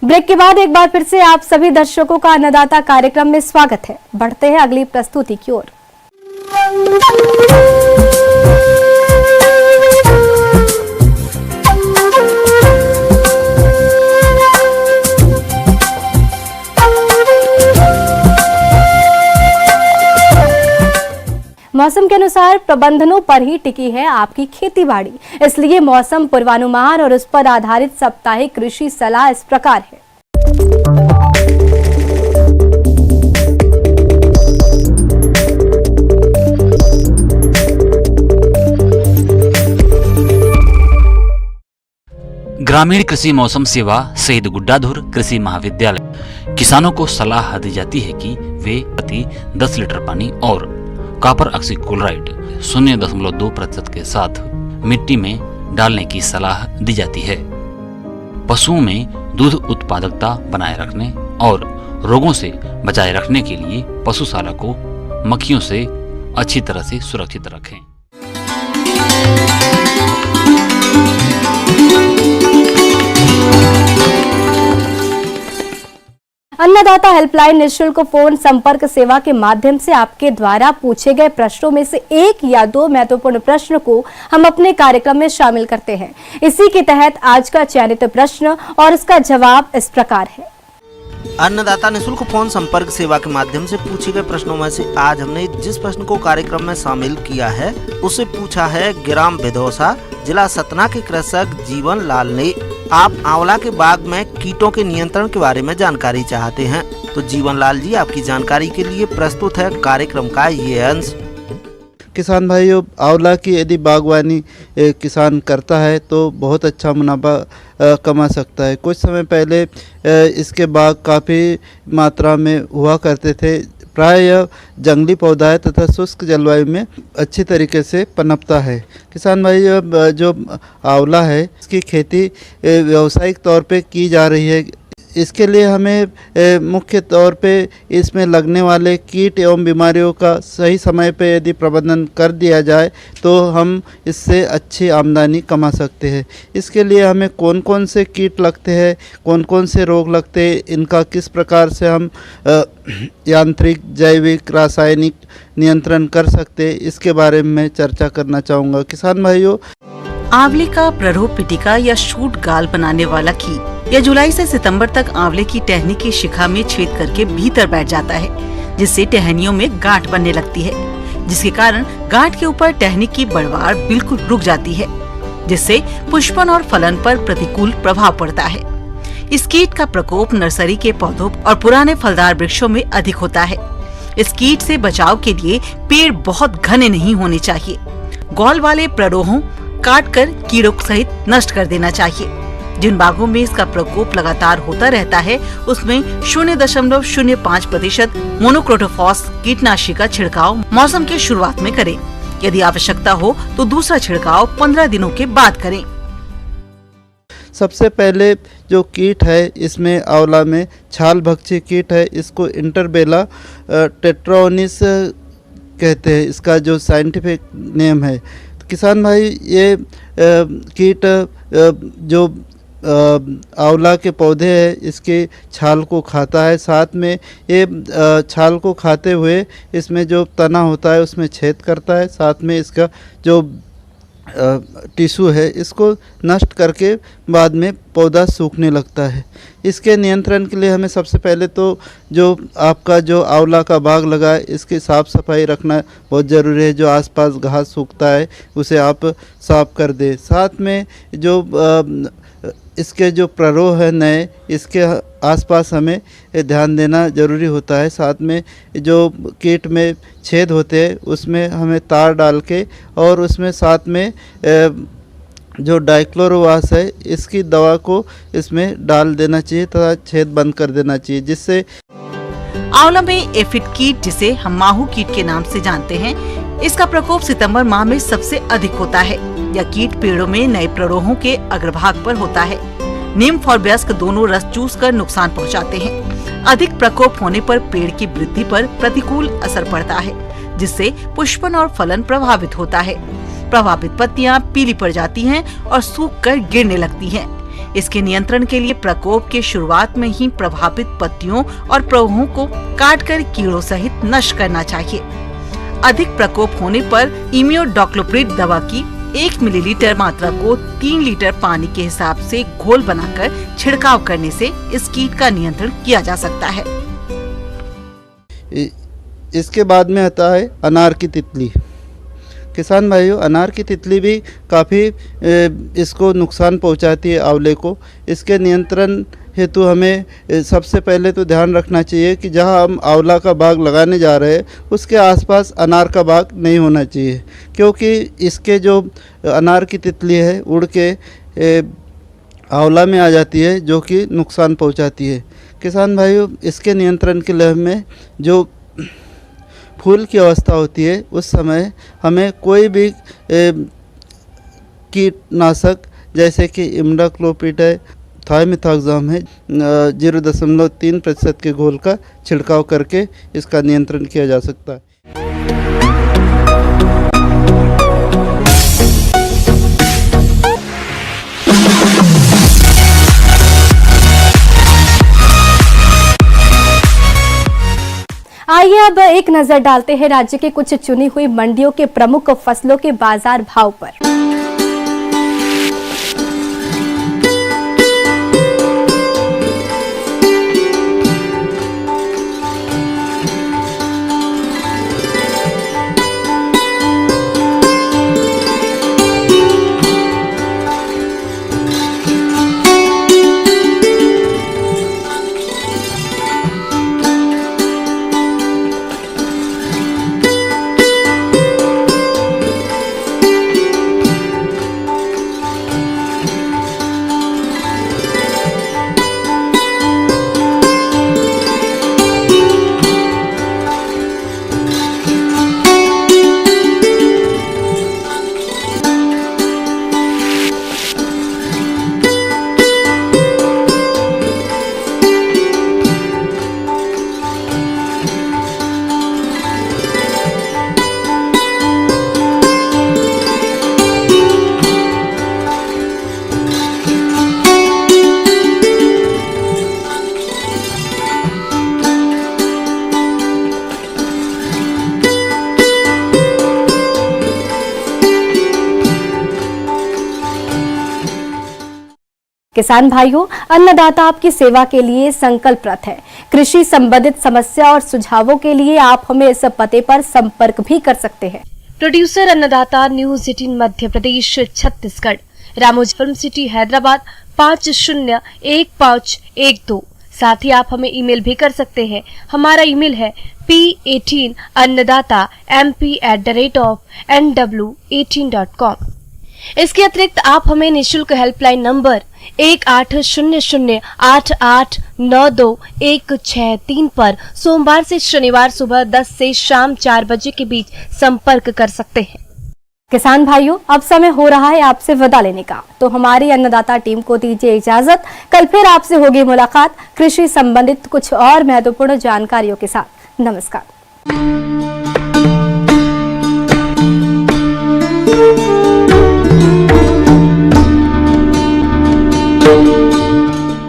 Break के बाद एक बार फिर से आप सभी दर्शकों का अन्नदाता कार्यक्रम में स्वागत है। बढ़ते हैं अगली प्रस्तुति की ओर। मौसम के अनुसार प्रबंधनों पर ही टिकी है आपकी खेतीबाड़ी, इसलिए मौसम पूर्वानुमान और उस पर आधारित साप्ताहिक कृषि सलाह इस प्रकार है। ग्रामीण कृषि मौसम सेवा शहीद गुड्डाधुर कृषि महाविद्यालय किसानों को सलाह दी जाती है कि वे प्रति 10 लीटर पानी और कॉपर ऑक्सीक्लोराइड 0.2% के साथ मिट्टी में डालने की सलाह दी जाती है। पशुओं में दूध उत्पादकता बनाए रखने और रोगों से बचाए रखने के लिए पशुशाला को मक्खियों से अच्छी तरह से सुरक्षित रखें। अन्नदाता हेल्पलाइन निःशुल्क फोन संपर्क सेवा के माध्यम से आपके द्वारा पूछे गए प्रश्नों में से 1 या 2 महत्वपूर्ण प्रश्न को हम अपने कार्यक्रम में शामिल करते हैं। इसी के तहत आज का चयनित प्रश्न और इसका जवाब इस प्रकार है। अन्नदाता निःशुल्क फोन संपर्क सेवा के माध्यम से पूछे गए प्रश्नों में से आज हमने जिस प्रश्न को कार्यक्रम में शामिल किया है उसे पूछा है ग्राम भिदौसा, जिला सतना के कृषक जीवन लाल ने। आप आंवला के बाग में कीटों के नियंत्रण के बारे में जानकारी चाहते हैं, तो जीवन लाल जी आपकी जानकारी के लिए प्रस्तुत है कार्यक्रम का ये अंश। किसान भाइयों, आंवला की यदि बागवानी किसान करता है तो बहुत अच्छा मुनाफा कमा सकता है। कुछ समय पहले इसके बाग काफ़ी मात्रा में हुआ करते थे। प्राय यह जंगली पौधा है तथा शुष्क जलवायु में अच्छी तरीके से पनपता है। किसान भाई, जो आंवला है इसकी खेती व्यावसायिक तौर पे की जा रही है। इसके लिए हमें मुख्य तौर पे इसमें लगने वाले कीट एवं बीमारियों का सही समय पे यदि प्रबंधन कर दिया जाए तो हम इससे अच्छी आमदनी कमा सकते हैं। इसके लिए हमें कौन कौन से कीट लगते हैं, कौन कौन से रोग लगते हैं, इनका किस प्रकार से हम यांत्रिक, जैविक, रासायनिक नियंत्रण कर सकते हैं, इसके बारे में मैं चर्चा करना चाहूँगा। किसान भाइयों, आंवले का प्ररोह पिटिका या शूट गाल बनाने वाला कीट या जुलाई से सितंबर तक आंवले की टहनी की शिखा में छेद करके भीतर बैठ जाता है, जिससे टहनियों में गांठ बनने लगती है, जिसके कारण गांठ के ऊपर टहनी की बढ़वार बिल्कुल रुक जाती है, जिससे पुष्पन और फलन पर प्रतिकूल प्रभाव पड़ता है। इस कीट का प्रकोप नर्सरी के पौधों और पुराने फलदार वृक्षों में अधिक होता है। इस कीट से बचाव के लिए पेड़ बहुत घने नहीं होने चाहिए। गॉल वाले प्ररोहों काटकर कीड़ों सहित नष्ट कर देना चाहिए। जिन बागों में इसका प्रकोप लगातार होता रहता है उसमें 0.05% मोनोक्रोटोफॉस कीटनाशी का छिड़काव मौसम के शुरुआत में करें। यदि आवश्यकता हो तो दूसरा छिड़काव 15 दिनों के बाद करें। सबसे पहले जो कीट है इसमें आंवला में छाल भक्षी कीट है, इसको इंटरबेला टेट्राओनिस कहते हैं, इसका जो साइंटिफिक नेम है। तो किसान भाई, ये कीट जो आंवला के पौधे हैं इसके छाल को खाता है। साथ में ये छाल को खाते हुए इसमें जो तना होता है उसमें छेद करता है। साथ में इसका जो टिश्यू है इसको नष्ट करके बाद में पौधा सूखने लगता है। इसके नियंत्रण के लिए हमें सबसे पहले तो जो आपका जो आंवला का बाग लगा है इसकी साफ़ सफाई रखना बहुत ज़रूरी है। जो आसपास घास सूखता है उसे आप साफ कर दें। साथ में जो इसके जो प्ररोह है नए, इसके आसपास हमें ध्यान देना ज़रूरी होता है। साथ में जो कीट में छेद होते हैं उसमें हमें तार डाल के और उसमें साथ में जो डाइक्लोरोवास है इसकी दवा को इसमें डाल देना चाहिए तथा छेद बंद कर देना चाहिए, जिससे आंवला में एफिड कीट, जिसे हम माहू कीट के नाम से जानते हैं, इसका प्रकोप सितंबर माह में सबसे अधिक होता है। यह कीट पेड़ों में नए प्ररोहों के अग्रभाग पर होता है। निम्फ और वयस्क दोनों रस चूस कर नुकसान पहुंचाते हैं। अधिक प्रकोप होने पर पेड़ की वृद्धि पर प्रतिकूल असर पड़ता है, जिससे पुष्पन और फलन प्रभावित होता है। प्रभावित पत्तियां पीली पड़ जाती हैं और सूख कर गिरने लगती हैं। इसके नियंत्रण के लिए प्रकोप के शुरुआत में ही प्रभावित पत्तियों और प्रवाहों को काटकर कीड़ों सहित नष्ट करना चाहिए। अधिक प्रकोप होने पर इमिडाक्लोप्रिड दवा की 1 मिलीलीटर मात्रा को 3 लीटर पानी के हिसाब से घोल बनाकर छिड़काव करने से इस कीट का नियंत्रण किया जा सकता है। इसके बाद में आता है अनार की तितली। किसान भाइयों, अनार की तितली भी काफ़ी इसको नुकसान पहुंचाती है आंवले को। इसके नियंत्रण हेतु हमें सबसे पहले तो ध्यान रखना चाहिए कि जहां हम आंवला का बाग लगाने जा रहे हैं उसके आसपास अनार का बाग नहीं होना चाहिए, क्योंकि इसके जो अनार की तितली है उड़ के आंवला में आ जाती है, जो कि नुकसान पहुंचाती है। किसान भाइयों, इसके नियंत्रण के लिए हमें जो फूल की अवस्था होती है उस समय हमें कोई भी कीटनाशक जैसे कि इमिडाक्लोप्रिड है, थाइमेथाक्साम है, 0.3% के घोल का छिड़काव करके इसका नियंत्रण किया जा सकता है। आइए अब एक नजर डालते हैं राज्य के कुछ चुनी हुई मंडियों के प्रमुख फसलों के बाजार भाव पर। किसान भाइयों, अन्नदाता आपकी सेवा के लिए संकल्परत है। कृषि संबंधित समस्या और सुझावों के लिए आप हमें इस पते पर संपर्क भी कर सकते हैं। प्रोड्यूसर अन्नदाता, news 18 Madhya Pradesh Chhattisgarh, Ramoji film city Hyderabad 501512। साथ ही आप हमें ईमेल भी कर सकते हैं। हमारा ईमेल है p18annadatamp@nw18.com। इसके अतिरिक्त आप हमें निःशुल्क हेल्पलाइन नंबर 180088921663 पर सोमवार से शनिवार सुबह 10 से शाम 4 बजे के बीच संपर्क कर सकते हैं। किसान भाइयों, अब समय हो रहा है आपसे विदा लेने का, तो हमारी अन्नदाता टीम को दीजिए इजाजत। कल फिर आपसे होगी मुलाकात कृषि संबंधित कुछ और महत्वपूर्ण जानकारियों के साथ। नमस्कार।